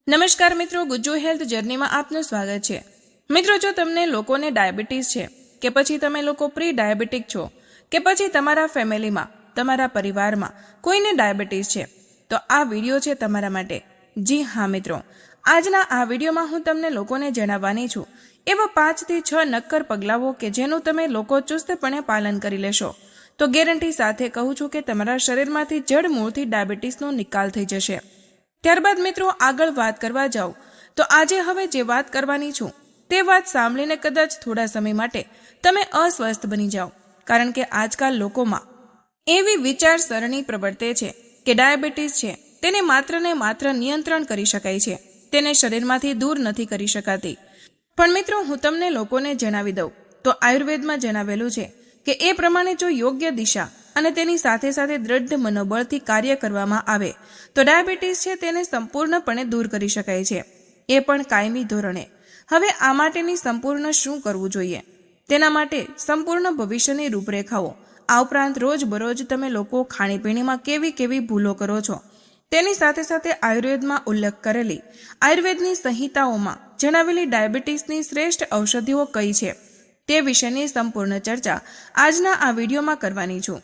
નમસ્કાર મિત્રો, ગુજ્જુ હેલ્થ જર્નીમાં આપનું સ્વાગત છે। મિત્રો, જો તમને લોકોને ડાયાબિટીસ છે કે પછી તમે લોકો પ્રી ડાયાબિટીક છો કે પછી તમારા ફેમિલીમાં તમારા પરિવારમાં કોઈને ડાયાબિટીસ છે તો આ વિડીયો છે તમારા માટે। જી હા મિત્રો, આજના આ વિડીયોમાં હું તમને લોકોને જણાવવાની છું એવા 5 થી 6 નક્કર પગલાઓ કે જેનું તમે લોકો ચુસ્તપણે પાલન કરી લેશો તો ગેરંટી સાથે કહું છું કે તમારા શરીરમાંથી જડમૂળથી ડાયાબિટીસનો નિકાલ થઈ જશે। ત્યારબાદ મિત્રો આગળ વાત કરવા જાઉં તો આજે હવે જે વાત કરવાની છું તે વાત સાંભળીને કદાચ થોડા સમય માટે તમે અસ્વસ્થ બની જાઓ, કારણ કે આજકાલ લોકોમાં એવી વિચારસરણી પ્રવર્તે છે કે ડાયાબિટીસ છે તેને માત્ર ને માત્ર નિયંત્રણ કરી શકાય છે, તેને શરીરમાંથી દૂર નથી કરી શકાતી। પણ મિત્રો, હું તમને લોકોને જણાવી દઉં તો આયુર્વેદમાં જણાવેલું છે કે એ પ્રમાણે જો યોગ્ય દિશા અને તેની સાથે સાથે દ્રઢ મનોબળથી કાર્ય કરવામાં આવે તો ડાયાબિટીસ છે તેને સંપૂર્ણપણે દૂર કરી શકાય છે, એ પણ કાયમી ધોરણે। હવે આ માટેની સંપૂર્ણ શું કરવું જોઈએ તેના માટે સંપૂર્ણ ભવિષ્યની રૂપરેખાઓ, આ ઉપરાંત રોજબરોજ તમે લોકો ખાણીપીણીમાં કેવી ભૂલો કરો છો તેની સાથે સાથે આયુર્વેદમાં ઉલ્લેખ કરેલી આયુર્વેદની સંહિતાઓમાં જણાવેલી ડાયાબિટીસની શ્રેષ્ઠ ઔષધિઓ કઈ છે તે વિશેની સંપૂર્ણ ચર્ચા આજના આ વિડીયોમાં કરવાની છું।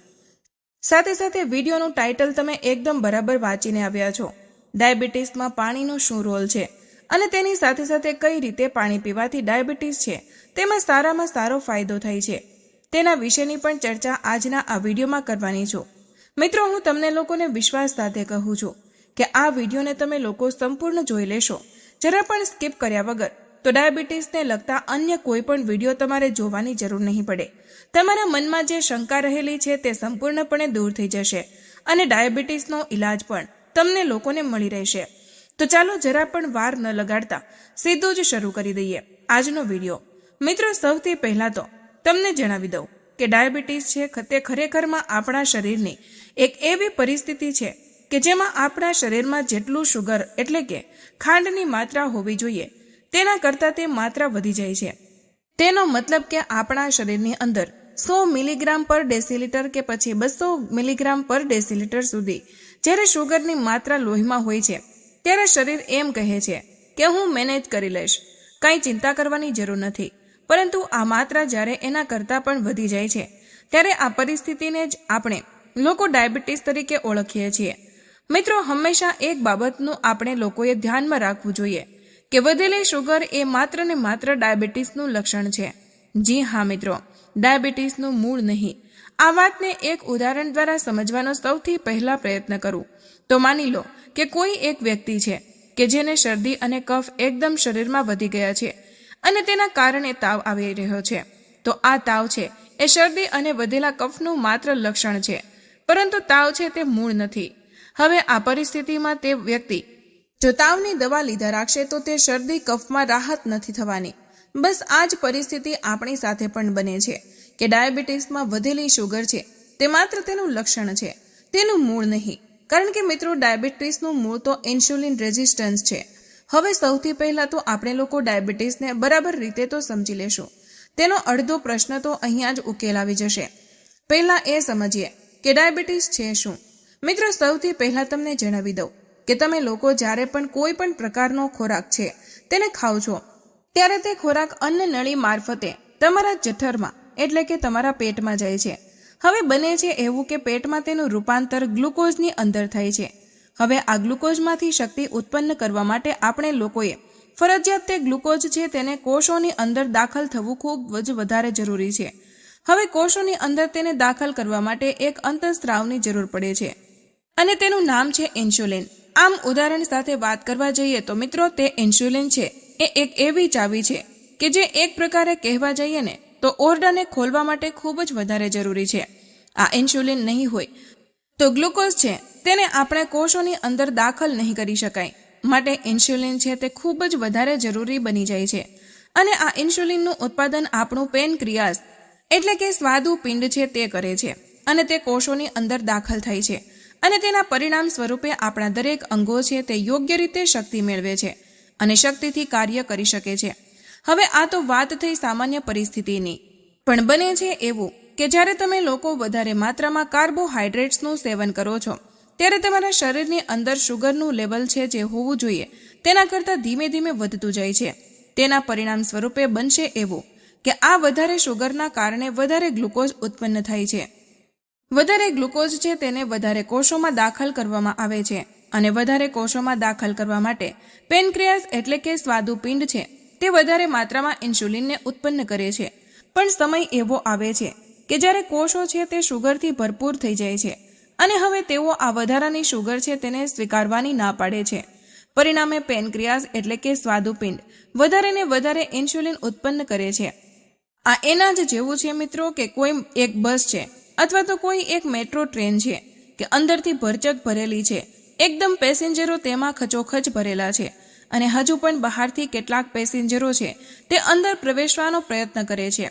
સાથે સાથે વિડીયોનું ટાઇટલ તમે એકદમ બરાબર વાંચીને આવ્યા છો। ડાયાબિટીસમાં પાણીનો શું રોલ છે અને તેની સાથે સાથે કઈ રીતે પાણી પીવાથી ડાયાબિટીસ છે તેમાં સારામાં સારો ફાયદો થાય છે તેના વિશેની પણ ચર્ચા આજના આ વિડીયોમાં કરવાની છું। મિત્રો, હું તમને લોકોને વિશ્વાસ સાથે કહું છું કે આ વિડીયોને તમે લોકો સંપૂર્ણ જોઈ લેશો, જરા પણ સ્કીપ કર્યા વગર, તો ડાયાબિટીસને લગતા અન્ય કોઈ પણ વિડીયો તમારે જોવાની જરૂર નહીં પડે। તમારા મનમાં જે શંકા રહેલી છે તે સંપૂર્ણપણે દૂર થઈ જશે અને ડાયાબિટીસનો ઈલાજ પણ તમને લોકોને મળી રહેશે। તો ચાલો જરા પણ વાર ન લગાડતા સીધું જ શરૂ કરી દઈએ આજનો વિડીયો। મિત્રો, સૌથી પહેલા તો તમને જણાવી દઉં કે ડાયાબિટીસ છે તે ખરેખરમાં આપણા શરીરની એક એવી પરિસ્થિતિ છે કે જેમાં આપણા શરીરમાં જેટલું શુગર એટલે કે ખાંડની માત્રા હોવી જોઈએ તેના કરતાં તે માત્રા વધી જાય છે। તેનો મતલબ કે આપણા શરીરની અંદર 100 મિલીગ્રામ પર ડેસીલીટર કે પછી 200 મિલીગ્રામ પર ડેસીલીટર સુધી જ્યારે શુગરની માત્રા લોહીમાં હોય છે ત્યારે શરીર એમ કહે છે કે હું મેનેજ કરી લઈશ, કાંઈ ચિંતા કરવાની જરૂર નથી। પરંતુ આ માત્રા જ્યારે એના કરતાં પણ વધી જાય છે ત્યારે આ પરિસ્થિતિને જ આપણે લોકો ડાયાબિટીસ તરીકે ઓળખીએ છીએ। મિત્રો, હંમેશા એક બાબતનું આપણે લોકોએ ધ્યાનમાં રાખવું જોઈએ કે વધેલી શુગર એ માત્ર ને માત્ર ડાયાબિટીસનું લક્ષણ છે। જી હા મિત્રો, ડાયાબિટીસનું મૂળ નહીં। આ વાતને એક ઉદાહરણ દ્વારા સમજવાનો સૌથી પહેલા પ્રયત્ન કરું તો માની લો કે કોઈ એક વ્યક્તિ છે કે જેને શરદી અને કફ એકદમ શરીરમાં વધી ગયા છે અને તેના કારણે તાવ આવી રહ્યો છે, તો આ તાવ છે એ શરદી અને વધેલા કફનું માત્ર લક્ષણ છે, પરંતુ તાવ છે તે મૂળ નથી। હવે આ પરિસ્થિતિમાં તે વ્યક્તિ જો તાવની દવા લીધા રાખશે તો તે શરદી કફમાં રાહત નથી થવાની। બસ આ જ પરિસ્થિતિ આપણી સાથે પણ બને છે કે ડાયાબિટીસમાં વધેલી શુગર છે તે માત્ર તેનું લક્ષણ છે, તેનું મૂળ નહીં। કારણ કે મિત્રો, ડાયાબિટીસનું મૂળ તો ઇન્સ્યુલિન રેઝિસ્ટન્સ છે। હવે સૌથી પહેલા તો આપણે લોકો ડાયાબિટીસને બરાબર રીતે તો સમજી લેશું, તેનો અડધો પ્રશ્ન તો અહીંયા જ ઉકેલ આવી જશે। પહેલા એ સમજીએ કે ડાયાબિટીસ છે શું। મિત્રો, સૌથી પહેલા તમને જણાવી દઉં કે તમે લોકો જ્યારે પણ કોઈ પણ પ્રકારનો ખોરાક છે તેને ખાઓ છો ત્યારે તે ખોરાક અન્નનળી મારફતે તમારા જઠરમાં એટલે કે તમારા પેટમાં જાય છે। હવે બને છે એવું કે પેટમાં તેનું રૂપાંતર ગ્લુકોઝની અંદર થાય છે। હવે આ ગ્લુકોઝમાંથી શક્તિ ઉત્પન્ન કરવા માટે આપણે લોકોએ ફરજિયાત તે ગ્લુકોઝ છે તેને કોષોની અંદર દાખલ થવું ખૂબ જ વધારે જરૂરી છે। હવે કોષોની અંદર તેને દાખલ કરવા માટે એક અંતઃસ્ત્રાવની જરૂર પડે છે અને તેનું નામ છે ઇન્સ્યુલિન। આમ ઉદાહરણ સાથે વાત કરવા જઈએ તો મિત્રો, તે ઇન્સ્યુલિન છે એ એક એવી ચાવી છે કે જે એક પ્રકારે કહેવા જઈએ ને તો ઓરડાને ખોલવા માટે ખૂબ જ વધારે જરૂરી છે। આ ઇન્સ્યુલિન નહીં હોય તો ગ્લુકોઝ છે તેને આપણે કોષોની અંદર દાખલ નહીં કરી શકાય, માટે ઇન્સ્યુલિન છે તે ખૂબ જ વધારે જરૂરી બની જાય છે। અને આ ઇન્સ્યુલિનનું ઉત્પાદન આપણું પેનક્રિયાસ એટલે કે સ્વાદુપિંડ છે તે કરે છે અને તે કોષોની અંદર દાખલ થાય છે અને તેના પરિણામ સ્વરૂપે આપણા દરેક અંગો છે તે યોગ્ય રીતે શક્તિ મેળવે છે અને શક્તિથી કાર્ય કરી શકે છે। હવે આ તો વાત થઈ સામાન્ય પરિસ્થિતિની, પણ બને છે એવું કે જ્યારે તમે લોકો વધારે માત્રામાં કાર્બોહાઈડ્રેટ્સનું સેવન કરો છો ત્યારે તમારા શરીરની અંદર શુગરનું લેવલ છે જે હોવું જોઈએ તેના કરતાં ધીમે ધીમે વધતું જાય છે. તેના પરિણામ સ્વરૂપે બનશે એવું કે આ વધારે શુગરના કારણે વધારે ગ્લુકોઝ ઉત્પન્ન થાય છે. વધારે ગ્લુકોઝ છે તેને વધારે કોષોમાં દાખલ કરવામાં આવે છે અને વધારે કોષોમાં દાખલ કરવા માટે પેનક્રિયાસ એટલે કે સ્વાદુપિંડ છે તે વધારે માત્રામાં ઇન્સ્યુલિનને ઉત્પન્ન કરે છે. પણ સમય એવો આવે છે કે જ્યારે કોષો છે તે શુગરથી ભરપૂર થઈ જાય છે અને હવે તેઓ આ વધારાની શુગર છે તેને સ્વીકારવાની ના પાડે છે. પરિણામે પેનક્રિયાસ એટલે કે સ્વાદુપિંડ વધારે ને વધારે ઇન્સ્યુલિન ઉત્પન્ન કરે છે. આ એના જ જેવું છે મિત્રો કે કોઈ એક બસ છે અથવા તો કોઈ એક મેટ્રો ટ્રેન છે કે અંદરથી ભરચક ભરેલી છે, એકદમ પેસેન્જરો તેમાં ખચોખચ ભરેલા છે અને હજુ પણ બહારથી કેટલાક પેસેન્જરો છે તે અંદર પ્રવેશવાનો પ્રયત્ન કરે છે.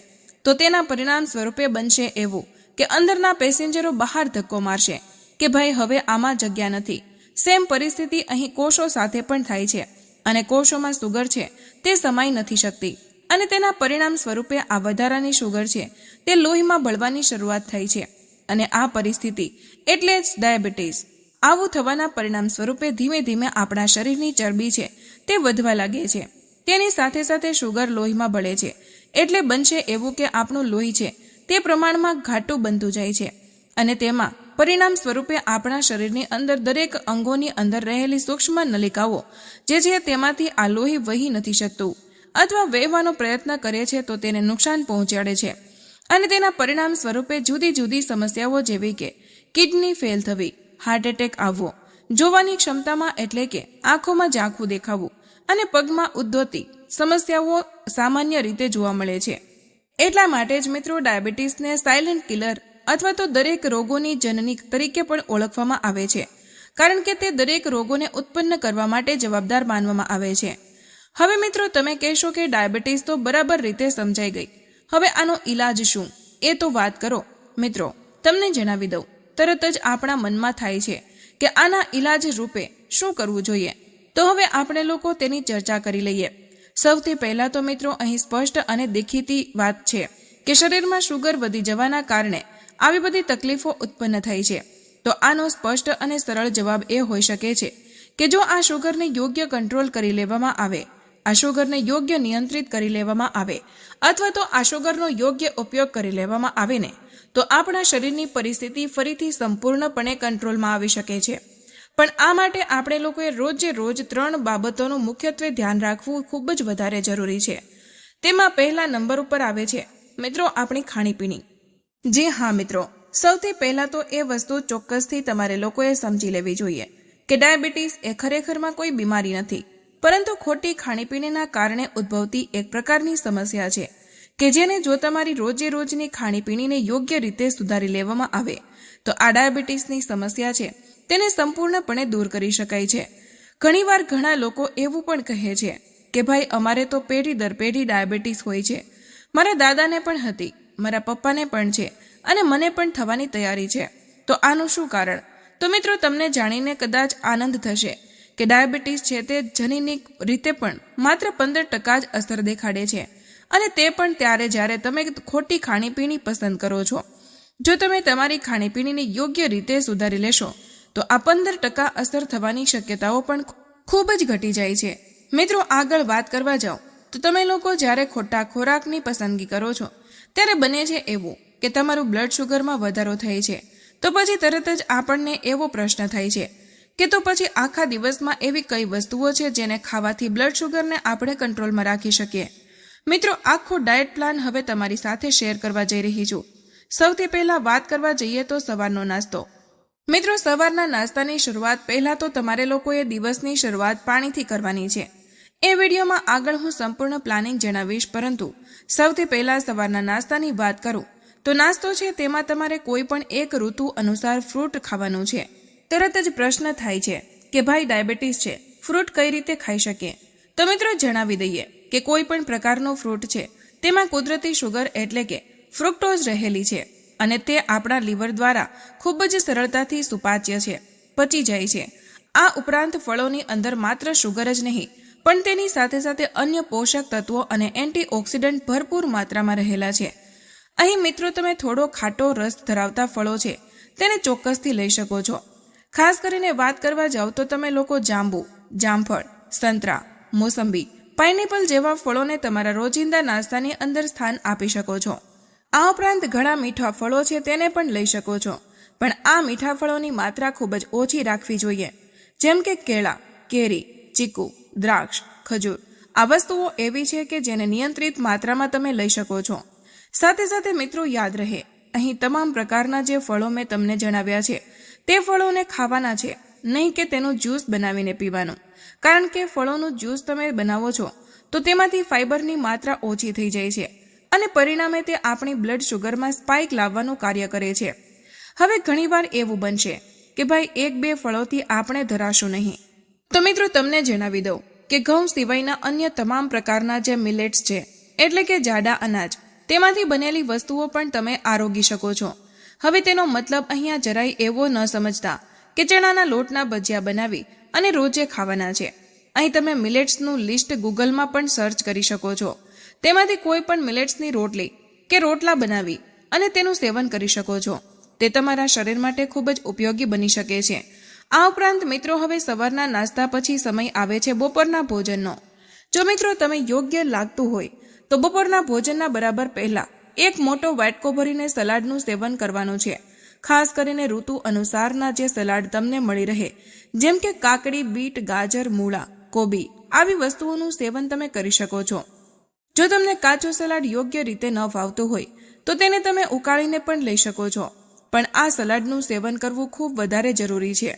તો તેના પરિણામ સ્વરૂપે બનશે એવું કે અંદરના પેસેન્જરો બહાર ધક્કો મારશે કે ભાઈ હવે આમાં જગ્યા નથી. સેમ પરિસ્થિતિ અહીં કોષો સાથે પણ થાય છે અને કોષોમાં શુગર છે તે સમાઈ નથી શકતી અને તેના પરિણામ સ્વરૂપે આ વધારાની શુગર છે તે લોહીમાં બળવાની શરૂઆત થાય છે અને આ પરિસ્થિતિ એટલે જ ડાયાબિટીસ. આવું થવાના પરિણામ સ્વરૂપે ધીમે ધીમે આપણા શરીરની ચરબી છે તે વધવા લાગે છે. તેની સાથે સાથે શુગર લોહીમાં બળે છે એટલે બનશે એવું કે આપણું લોહી છે તે પ્રમાણમાં ઘાટું બનતું જાય છે અને તેમાં પરિણામ સ્વરૂપે આપણા શરીરની અંદર દરેક અંગોની અંદર રહેલી સૂક્ષ્મ નલિકાઓ જે છે તેમાંથી આ લોહી વહી નથી શકતું અથવા વહેવાનો પ્રયત્ન કરે છે તો તેને નુકસાન પહોંચાડે છે અને તેના પરિણામ સ્વરૂપે જુદી જુદી સમસ્યાઓ જેવી કે કિડની ફેલ થવી, હાર્ટ એટેક આવવો, જોવાની ક્ષમતામાં એટલે કે આંખોમાં ઝાંખું દેખાવું અને પગમાં ઉદ્ધતિ સમસ્યાઓ સામાન્ય રીતે જોવા મળે છે. એટલા માટે જ મિત્રો ડાયાબિટીસને સાયલેન્ટ કિલર અથવા તો દરેક રોગોની જનની તરીકે પણ ઓળખવામાં આવે છે કારણ કે તે દરેક રોગોને ઉત્પન્ન કરવા માટે જવાબદાર માનવામાં આવે છે. હવે મિત્રો તમે કહેશો કે ડાયાબિટીસ તો બરાબર રીતે સમજાઈ ગઈ, હવે આનો ઈલાજ શું એ તો વાત કરો. મિત્રો તમને જણાવી દઉં, તરત જ આપણા મનમાં થાય છે કે આના ઈલાજ રૂપે શું કરવું જોઈએ. તો હવે આપણે લોકો તેની ચર્ચા કરી લઈએ. સૌથી પહેલા તો મિત્રો અહીં સ્પષ્ટ અને દેખીતી વાત છે કે શરીરમાં શુગર વધી જવાના કારણે આવી બધી તકલીફો ઉત્પન્ન થાય છે. તો આનો સ્પષ્ટ અને સરળ જવાબ એ હોઈ શકે છે કે જો આ શુગરને યોગ્ય કંટ્રોલ કરી લેવામાં આવે, આ શુગરને યોગ્ય નિયંત્રિત કરી લેવામાં આવે અથવા તો આ શુગરનો યોગ્ય ઉપયોગ કરી લેવામાં આવે ને તો આપણા શરીરની પરિસ્થિતિ ફરીથી સંપૂર્ણપણે કંટ્રોલમાં આવી શકે છે. પણ આ માટે આપણે લોકોએ રોજે રોજ 3 બાબતોનું મુખ્યત્વે ધ્યાન રાખવું ખૂબ જ વધારે જરૂરી છે. તેમાં પહેલા નંબર ઉપર આવે છે મિત્રો આપણી ખાણીપીણી. જી હા મિત્રો, સૌથી પહેલા તો એ વસ્તુ ચોક્કસથી તમારે લોકોએ સમજી લેવી જોઈએ કે ડાયાબિટીસ એ ખરેખરમાં કોઈ બીમારી નથી, પરંતુ ખોટી ખાણીપીણીના કારણે ઉદ્ભવતી એક પ્રકારની સમસ્યા છે કે જેને જો તમારી રોજે રોજની ખાણીપીણીને યોગ્ય રીતે સુધારી લેવામાં આવે તો આ ડાયાબિટીસની સમસ્યા છે તેને સંપૂર્ણપણે દૂર કરી શકાય છે. ઘણીવાર ઘણા લોકો એવું પણ કહે છે કે ભાઈ અમારે તો પેઢી દર પેઢી ડાયાબિટીસ હોય છે, મારા દાદાને પણ હતી, મારા પપ્પાને પણ છે અને મને પણ થવાની તૈયારી છે. તો આનું શું કારણ? તો મિત્રો તમને જાણીને કદાચ આનંદ થશે કે ડાયાબિટીસ છે તે જનીનિક રીતે પણ માત્ર 15% જ અસર દેખાડે છે અને તે પણ ત્યારે જ્યારે તમે ખોટી ખાણીપીણી પસંદ કરો છો. જો તમે તમારી ખાણીપીણીને યોગ્ય રીતે સુધારી લેશો તો આ 15% અસર થવાની શક્યતાઓ પણ ખૂબ જ ઘટી જાય છે. મિત્રો આગળ વાત કરવા જાઓ તો તમે લોકો જ્યારે ખોટા ખોરાકની પસંદગી કરો છો ત્યારે બને છે એવું કે તમારું બ્લડ શુગરમાં વધારો થાય છે. તો પછી તરત જ આપણને એવો પ્રશ્ન થાય છે કે તો પછી આખા દિવસમાં એવી કઈ વસ્તુઓ છે જેને ખાવાથી બ્લડ શુગરને આપણે કંટ્રોલમાં રાખી શકીએ. મિત્રો આખો ડાયટ પ્લાન હવે તમારી સાથે શેર કરવા જઈ રહી છું. સૌથી પહેલા વાત કરવા જઈએ તો સવારનો નાસ્તો. મિત્રો સવારના નાસ્તાની શરૂઆત પહેલા તો તમારે લોકોએ દિવસની શરૂઆત પાણીથી કરવાની છે. એ વિડીયોમાં આગળ હું સંપૂર્ણ પ્લાનિંગ જણાવીશ, પરંતુ સૌથી પહેલા સવારના નાસ્તાની વાત કરું તો નાસ્તો છે તેમાં તમારે કોઈ પણ એક ઋતુ અનુસાર ફ્રૂટ ખાવાનું છે. તરત જ પ્રશ્ન થાય છે કે ભાઈ ડાયાબિટીસ છે, ફ્રૂટ કઈ રીતે ખાઈ શકીએ? તો મિત્રો જણાવી દઈએ કે કોઈ પણ પ્રકારનો ફ્રૂટ છે તેમાં કુદરતી શુગર એટલે કે ફ્રુક્ટોઝ રહેલી છે અને તે આપણા લીવર દ્વારા ખૂબ જ સરળતાથી સુપાચ્ય છે, પચી જાય છે. આ ઉપરાંત ફળોની અંદર માત્ર શુગર જ નહીં પણ તેની સાથે સાથે અન્ય પોષક તત્વો અને એન્ટીઓક્સિડન્ટ ભરપૂર માત્રામાં રહેલા છે. અહીં મિત્રો તમે થોડો ખાટો રસ ધરાવતા ફળો છે તેને ચોક્કસથી લઈ શકો છો. ખાસ કરીને વાત કરવા જાઓ તો તમે લોકો જાંબુ, જામફળ, સંતરા, મોસંબી, પાઇનેપલ જેવા ફળોને તમારા રોજિંદા નાસ્તાની અંદર સ્થાન આપી શકો છો. આ ઉપરાંત ઘણા મીઠા ફળો છે તેને પણ લઈ શકો છો, પણ આ મીઠા ફળોની માત્રા ખૂબ જ ઓછી રાખવી જોઈએ. જેમ કે કેળા, કેરી, ચીકુ, દ્રાક્ષ, ખજૂર. આ વસ્તુઓ એવી છે કે જેને નિયંત્રિત માત્રામાં તમે લઈ શકો છો. સાથે સાથે મિત્રો યાદ રહે, અહીં તમામ પ્રકારના જે ફળો મેં તમને જણાવ્યા છે તે ફળોને ખાવાના છે, નહીં કે તેનું જ્યુસ બનાવીને પીવાનું. કારણ કે ફળોનું જ્યુસ તમે બનાવો છો તો તેમાંથી ફાઇબરની માત્રા ઓછી થઈ જાય છે અને પરિણામે તે આપણી બ્લડ શુગરમાં સ્પાઇક લાવવાનું કાર્ય કરે છે. હવે ઘણીવાર એવું બનશે કે ભાઈ 1-2 ફળોથી આપણે ધરાશું નહીં. તો મિત્રો તમને જણાવી દઉં કે ઘઉં સિવાયના અન્ય તમામ પ્રકારના જે મિલેટ્સ છે એટલે કે જાડા અનાજ, તેમાંથી બનેલી વસ્તુઓ પણ તમે આરોગી શકો છો. હવે તેનો મતલબ અહીંયા જરાય એવો ન સમજતા કે ચણાના લોટના ભજીયા બનાવી અને રોજે ખાવાના છે. અહીં તમે મિલેટ્સનું લિસ્ટ ગૂગલમાં પણ સર્ચ કરી શકો છો. તેમાંથી કોઈ પણ મિલેટ્સની રોટલી કે રોટલા બનાવી અને તેનું સેવન કરી શકો છો. તે તમારા શરીર માટે ખૂબ જ ઉપયોગી બની શકે છે. આ ઉપરાંત મિત્રો હવે સવારના નાસ્તા પછી સમય આવે છે બપોરના ભોજનનો. જો મિત્રો તમે યોગ્ય લાગતું હોય તો બપોરના ભોજનના બરાબર પહેલા એક મોટો વાટકો ભરીને સલાડનું સેવન કરવાનું છે. ખાસ કરીને ઋતુ અનુસારના જે સલાડ તમને મળી રહે, જેમ કે કાકડી, બીટ, ગાજર, મૂળા, કોબી, આવી વસ્તુઓનું સેવન તમે કરી શકો છો. જો તમને કાચો સલાડ યોગ્ય રીતે ન ભાવતો હોય તો તેને તમે ઉકાળીને પણ લઈ શકો છો, પણ આ સલાડનું સેવન કરવું ખૂબ વધારે જરૂરી છે.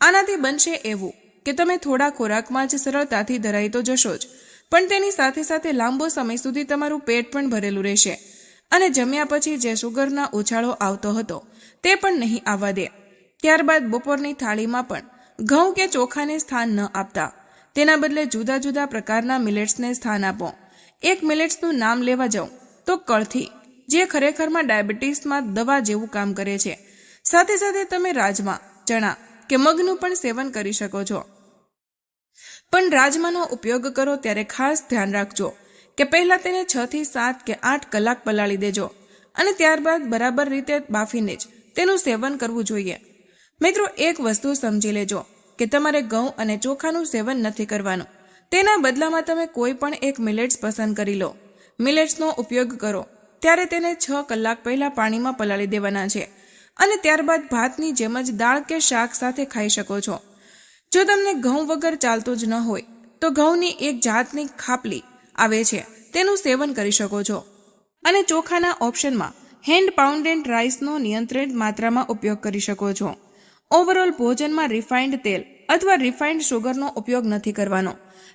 આનાથી બનશે એવું કે તમે થોડા ખોરાકમાં જ સરળતાથી ધરાઈ તો જશો જ, પણ તેની સાથે સાથે લાંબો સમય સુધી તમારું પેટ પણ ભરેલું રહેશે અને જમ્યા પછી જે શુગરના ઉછાળો આવતો હતો તે પણ નહીં આવવા દે. ત્યારબાદ બપોરની થાળીમાં પણ ઘઉં કે ચોખાને સ્થાન ન આપતા, તેના બદલે જુદા જુદા પ્રકારના મિલેટ્સને સ્થાન આપો. એક મિલેટ્સનું નામ લેવા જાઉં તો કળથી, જે ખરેખરમાં ડાયાબિટીસમાં દવા જેવું કામ કરે છે. સાથે સાથે તમે રાજમા, ચણા કે મગનું પણ સેવન કરી શકો છો. પણ રાજમાનો ઉપયોગ કરો ત્યારે ખાસ ધ્યાન રાખજો કે પહેલા તેને 6 થી 7 કે 8 કલાક પલાળી દેજો અને ત્યારબાદ બરાબર રીતે બાફીને જ તેનું સેવન કરવું જોઈએ. મિત્રો એક વસ્તુ સમજી લેજો કે તમારે ઘઉં અને ચોખાનું સેવન નથી કરવાનું. તેના બદલામાં તમે કોઈ પણ એક મિલેટ્સ પસંદ કરી લો. મિલેટ્સનો ઉપયોગ કરો ત્યારે તેને 6 કલાક પહેલા પાણીમાં પલાળી દેવાના છે અને ત્યારબાદ ભાતની જેમ જ દાળ કે શાક સાથે ખાઈ શકો છો. જો તમને ઘઉં વગર ચાલતું જ ન હોય તો ઘઉંની એક જાતની ખાપલી આવે છે, તેનું સેવન કરી શકો છો. અને ચોખાના ઓપ્શનમાં હેન્ડ પાઉન્ડેડ રાઈસનો નિયંત્રિત માત્રામાં ઉપયોગ કરી શકો છો. ઓવરઓલ ભોજનમાં રિફાઇન્ડ તેલ અથવા રિફાઇન્ડ શુગરનો ઉપયોગ નથી કરવાનો.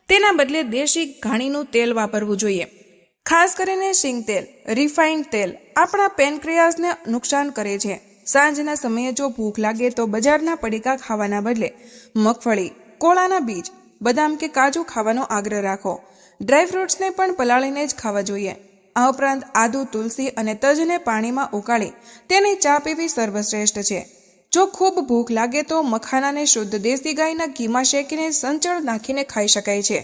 તેના બદલે દેશી ઘાણીનું તેલ વાપરવું જોઈએ. ખાસ કરીને સિંગ તેલ, રિફાઇન્ડ તેલ આપણા પેનક્રિયાસને નુકસાન કરે છે. સાંજના સમયે જો ભૂખ લાગે તો બજારના પડીકા ખાવાના બદલે મગફળી, કોળાના બીજ, બદામ કે કાજુ ખાવાનો આગ્રહ રાખો. ડ્રાયફ્રૂટ્સને પણ પલાળીને જ ખાવા જોઈએ. આ ઉપરાંત આદુ, તુલસી અને તજને પાણીમાં ઉકાળી તેની ચા પીવી સર્વશ્રેષ્ઠ છે. જો ખૂબ ભૂખ લાગે તો મખાનાને શુદ્ધ દેશી ગાયના ઘીમાં શેકીને સંચળ નાખીને ખાઈ શકાય છે.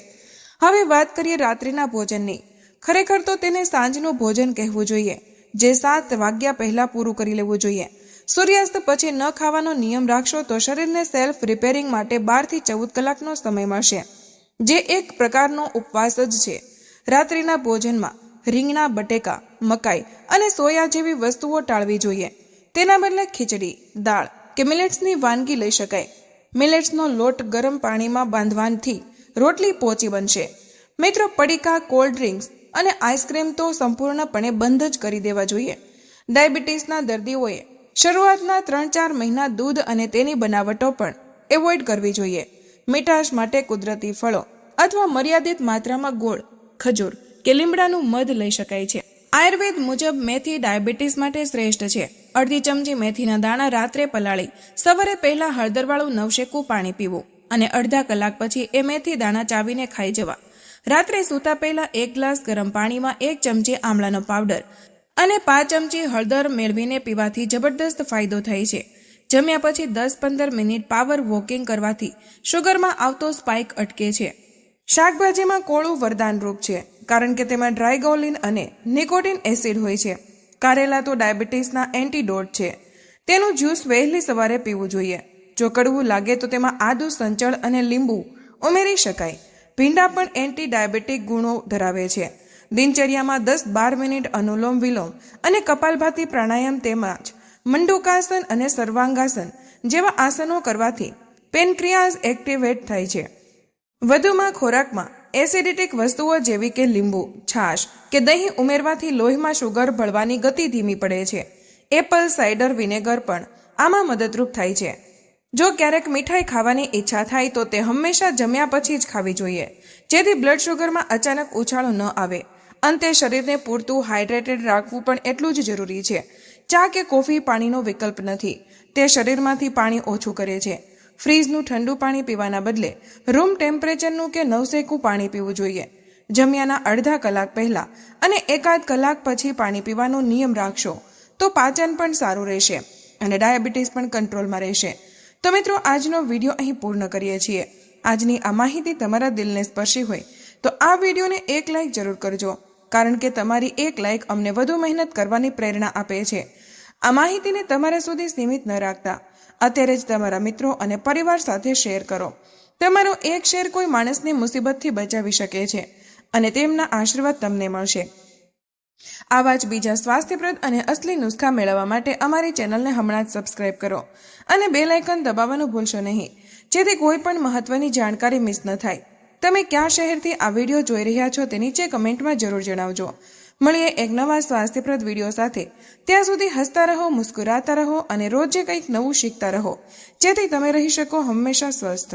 હવે વાત કરીએ રાત્રિના ભોજનની. ખરેખર તો તેને સાંજનું ભોજન કહેવું જોઈએ, જે 7 વાગ્યા પહેલા પૂરું કરી લેવું જોઈએ. સૂર્યાસ્ત પછી ન ખાવાનો નિયમ રાખશો તો શરીરને સેલ્ફ રિપેરિંગ માટે 12 થી 14 કલાકનો સમય મળશે, જે એક પ્રકારનો ઉપવાસ જ છે. રાત્રિના ભોજનમાં રીંગણા, બટેકા, મકાઈ અને સોયા જેવી વસ્તુઓ ટાળવી જોઈએ. તેના બદલે ખીચડી, દાળ કે મિલેટ્સની વાનગી લઈ શકાય. મિલેટ્સનો લોટ ગરમ પાણીમાં બાંધવાથી રોટલી પોચી બનશે. મિત્રો પડીકા, કોલ્ડ ડ્રિંક્સ અને આઈસ્ક્રીમ તો સંપૂર્ણપણે બંધ જ કરી દેવા જોઈએ. ડાયાબિટીસના દર્દીઓએ શરૂઆતના 3-4 મહિના દૂધ અને તેની બનાવટો પણ એવોઇડ કરવી જોઈએ. મીઠાશ માટે કુદરતી ફળો અથવા મર્યાદિત માત્રામાં ગોળ, ખજૂર કે લીમડાનું મધ લઈ શકાય છે. આયુર્વેદ મુજબ મેથી ડાયાબિટીસ માટે શ્રેષ્ઠ છે. અડધી ચમચી મેથીના દાણા રાત્રે પલાળી સવારે પહેલા હળદરવાળું નવશેકું પાણી પીવું અને અડધા કલાક પછી એ મેથી દાણા ચાવીને ખાઈ જવા. રાત્રે સૂતા પહેલા 1 ગ્લાસ ગરમ પાણીમાં 1 ચમચી આમળાનો પાવડર અને 5 ચમચી હળદર મેળવીને પીવાથી જબરદસ્ત ફાયદો થાય છે. જમ્યા પછી 10-15 મિનિટ પાવર વોકિંગ કરવાથી શુગરમાં આવતો સ્પાઇક અટકે છે. શાકભાજીમાં કોળું વરદાનરૂપ છે, કારણ કે તેમાં ડ્રાયગોલિન અને નિકોટિન એસિડ હોય છે. કારેલા તો ડાયાબિટીસના એન્ટીડોટ છે. તેનું જ્યુસ વહેલી સવારે પીવું જોઈએ. જો કડવું લાગે તો તેમાં આદુ, સંચળ અને લીંબુ ઉમેરી શકાય. ભીંડા પણ એન્ટી ડાયાબિટીક ગુણો ધરાવે છે. દિનચર્યામાં 10-12 મિનિટ અનુલોમ વિલોમ અને કપાલભાતી પ્રાણાયામ તેમજ મંડુકાસન અને સર્વાંગાસન જેવા આસનો કરવાથી પેનક્રિયાઝ એક્ટિવેટ થાય છે. વધુમાં ખોરાકમાં એસિડિટિક વસ્તુઓ જેવી કે લીંબુ, છાશ કે દહીં ઉમેરવાથી લોહીમાં શુગર ભળવાની ગતિ ધીમી પડે છે. એપલ સાઇડર વિનેગર પણ આમાં મદદરૂપ થાય છે. જો ક્યારેક મીઠાઈ ખાવાની ઈચ્છા થાય તો તે હંમેશા જમ્યા પછી જ ખાવી જોઈએ, જેથી બ્લડ શુગરમાં અચાનક ઉછાળો ન આવે. અંતે શરીરને પૂરતું હાઇડ્રેટેડ રાખવું પણ એટલું જ જરૂરી છે. ચા કે કોફી પાણીનો વિકલ્પ નથી. તે શરીરમાંથી પાણી ઓછું કરે છે. ફ્રીજનું ઠંડુ પાણી પીવાના બદલે રૂમ ટેમ્પરેચરનું કે નવસેકું પાણી પીવું જોઈએ. જમ્યાના અડધા કલાક પહેલા અને એકાદ કલાક પછી પાણી પીવાનો નિયમ રાખશો તો પાચન પણ સારું રહેશે અને ડાયાબિટીસ પણ કંટ્રોલમાં રહેશે. તો મિત્રો, આજનો વિડીયો અહીં પૂર્ણ કરીએ છીએ. આજની આ માહિતી તમારા દિલને સ્પર્શી હોય તો આ વિડીયોને એક લાઇક જરૂર કરજો, કારણ કે તમારી એક લાઇક અમને વધુ મહેનત કરવાની પ્રેરણા આપે છે. આ માહિતીને તમારા સુધી સીમિત ન રાખતા અત્યારે જ તમારા મિત્રો અને પરિવાર સાથે શેર કરો. તમારો એક શેર કોઈ માણસને મુસીબતથી બચાવી શકે છે અને તેમના આશીર્વાદ તમને મળશે. આવા જ બીજા સ્વાસ્થ્યપ્રદ અને અસલી નુસ્ખા મેળવવા માટે અમારી ચેનલને હમણાં જ સબસ્ક્રાઇબ કરો અને બેલ આઇકન દબાવવાનું ભૂલશો નહીં, જેથી કોઈ પણ મહત્વની જાણકારી મિસ ન થાય. તમે કયા શહેરથી આ વિડીયો જોઈ રહ્યા છો તે નીચે કમેન્ટમાં જરૂર જણાવજો. મળીએ એક નવા સ્વાસ્થ્યપ્રદ વિડીયો સાથે. ત્યાં સુધી હસતા રહો, મુસ્કુરાતા રહો અને રોજે કંઈક નવું શીખતા રહો, જેથી તમે રહી શકો હંમેશા સ્વસ્થ.